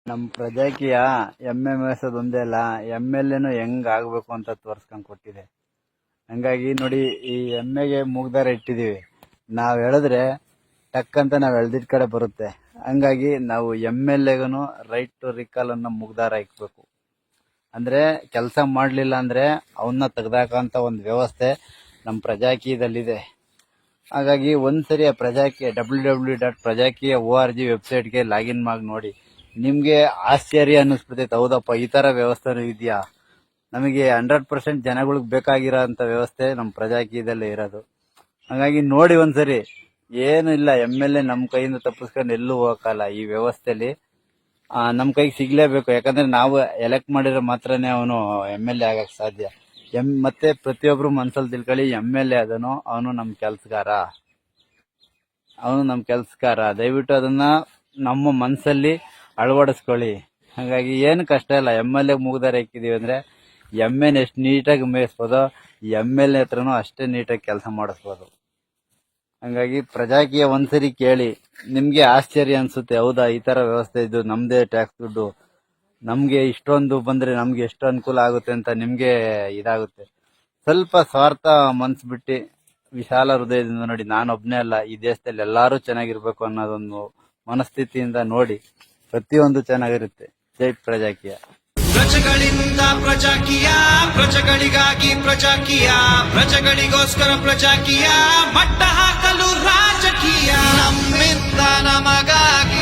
ನಮ್ ಪ್ರಜಾಕೀಯ ಎಮ್ಮೆ ಮೇಸೋದ್ ಒಂದೇ ಅಲ್ಲ, ಎಮ್ಮೆಲ್ಲೇನು ಹೆಂಗ್ ಆಗ್ಬೇಕು ಅಂತ ತೋರ್ಸ್ಕೊಂಡ್ ಕೊಟ್ಟಿದೆ. ಹಂಗಾಗಿ ನೋಡಿ, ಈ ಎಮ್ಮೆಗೆ ಮೂಗ್ದಾರ ಇಟ್ಟಿದೀವಿ. ನಾವ್ ಹೇಳಿದ್ರೆ ಟಕ್ ಅಂತ ನಾವ್ ಎಳ್ದಿದ್ ಕಡೆ ಬರುತ್ತೆ. ಹಂಗಾಗಿ ನಾವು ಎಮ್ಮೆಲ್ಲೆಗೂನು ರೈಟ್ ಟು ರಿಕಾಲ್ ಅನ್ನೋ ಮೂಗ್ದಾರ ಇಕ್ಬೇಕು. ಅಂದ್ರೆ ಕೆಲಸ ಮಾಡ್ಲಿಲ್ಲ ಅಂದ್ರೆ ಅವನ್ನ ತೆಗ್ದಾಕಂತ ಒಂದ್ ವ್ಯವಸ್ಥೆ ನಮ್ ಪ್ರಜಾಕೀಯದಲ್ಲಿದೆ. ಹಾಗಾಗಿ ಒಂದ್ಸರಿ ಆ ಪ್ರಜಾಕೀಯ www.prajakiya.org ವೆಬ್ಸೈಟ್ಗೆ ಲಾಗಿನ್ ಮಾಡಿ ನೋಡಿ. ನಿಮ್ಗೆ ಆಶ್ಚರ್ಯ ಅನ್ನಿಸ್ಬಿಡ್ತೈತೆ, ಹೌದಪ್ಪ ಈ ತರ ವ್ಯವಸ್ಥೆನೂ ಇದೆಯಾ. ನಮಗೆ 100% ಜನಗಳಿಗೆ ಬೇಕಾಗಿರೋ ಅಂತ ವ್ಯವಸ್ಥೆ ನಮ್ ಪ್ರಜಾಕೀಯದಲ್ಲೇ ಇರೋದು. ಹಾಗಾಗಿ ನೋಡಿ ಒಂದ್ಸರಿ. ಏನು ಇಲ್ಲ, ಎಮ್ಮೆಲ್ಲೆ ನಮ್ ಕೈಯಿಂದ ತಪ್ಪಿಸ್ಕೊಂಡು ಎಲ್ಲೂ ಹೋಗಲ್ಲ. ಈ ವ್ಯವಸ್ಥೆಲಿ ನಮ್ ಕೈಗೆ ಸಿಗ್ಲೇಬೇಕು. ಯಾಕಂದ್ರೆ ನಾವು ಎಲೆಕ್ಟ್ ಮಾಡಿರೋ ಮಾತ್ರನೇ ಅವನು ಎಮ್ಮೆಲ್ಲೆ ಆಗಕ್ ಸಾಧ್ಯ. ಮತ್ತೆ ಪ್ರತಿಯೊಬ್ರು ಮನ್ಸಲ್ಲಿ ತಿಳ್ಕೊಳ್ಳಿ, ಎಮ್ಮೆಲ್ಲೆ ಅದನು ಅವನು ನಮ್ ಕೆಲ್ಸಗಾರ. ದಯವಿಟ್ಟು ಅದನ್ನ ನಮ್ಮ ಮನ್ಸಲ್ಲಿ ಅಳವಡಿಸ್ಕೊಳ್ಳಿ. ಹಾಗಾಗಿ ಏನು ಕಷ್ಟ ಇಲ್ಲ. ಎಮ್ಮೆಲ್ಲೆ ಮೂಗ್ದಾರ ಇಕ್ಕಿದೀವಿ ಅಂದ್ರೆ ಎಮ್ಮೆನ ಎಷ್ಟು ನೀಟಾಗಿ ಮೇಯಿಸ್ಬೋದೋ ಎಮ್ಮೆಲ್ಲೆ ಹತ್ರನೂ ಅಷ್ಟೇ ನೀಟಾಗಿ ಕೆಲಸ ಮಾಡಿಸ್ಬೋದು. ಹಂಗಾಗಿ ಪ್ರಜಾಕೀಯ ಒಂದ್ಸರಿ ಕೇಳಿ, ನಿಮ್ಗೆ ಆಶ್ಚರ್ಯ ಅನ್ಸುತ್ತೆ. ಹೌದಾ, ಈ ತರ ವ್ಯವಸ್ಥೆ ಇದ್ದು ನಮ್ದೇ ಟ್ಯಾಕ್ಸ್ ದುಡ್ಡು ನಮ್ಗೆ ಇಷ್ಟೊಂದು ಬಂದ್ರೆ ನಮ್ಗೆ ಎಷ್ಟು ಅನುಕೂಲ ಆಗುತ್ತೆ ಅಂತ ನಿಮ್ಗೆ ಇದಾಗುತ್ತೆ. ಸ್ವಲ್ಪ ಸ್ವಾರ್ಥ ಮನ್ಸು ಬಿಟ್ಟು ವಿಶಾಲ ಹೃದಯದಿಂದ ನೋಡಿ. ನಾನೊಬ್ನೇ ಅಲ್ಲ, ಈ ದೇಶದಲ್ಲಿ ಎಲ್ಲಾರು ಚೆನ್ನಾಗಿರ್ಬೇಕು ಅನ್ನೋದೊಂದು ಮನಸ್ಥಿತಿಯಿಂದ ನೋಡಿ. ಪ್ರತಿಯೊಂದು ಚೆನ್ನಾಗಿರುತ್ತೆ. ಜೈ ಪ್ರಜಾಕೀಯ. ಪ್ರಜೆಗಳಿಂದ ಪ್ರಜಾಕೀಯ, ಪ್ರಜೆಗಳಿಗಾಗಿ ಪ್ರಜಾಕೀಯ, ಪ್ರಜೆಗಳಿಗೋಸ್ಕರ ಪ್ರಜಾಕೀಯ, ಮಟ್ಟ ಹಾಕಲು ರಾಜಕೀಯ, ನಮ್ಮಿಂದ ನಮಗಾಗಿ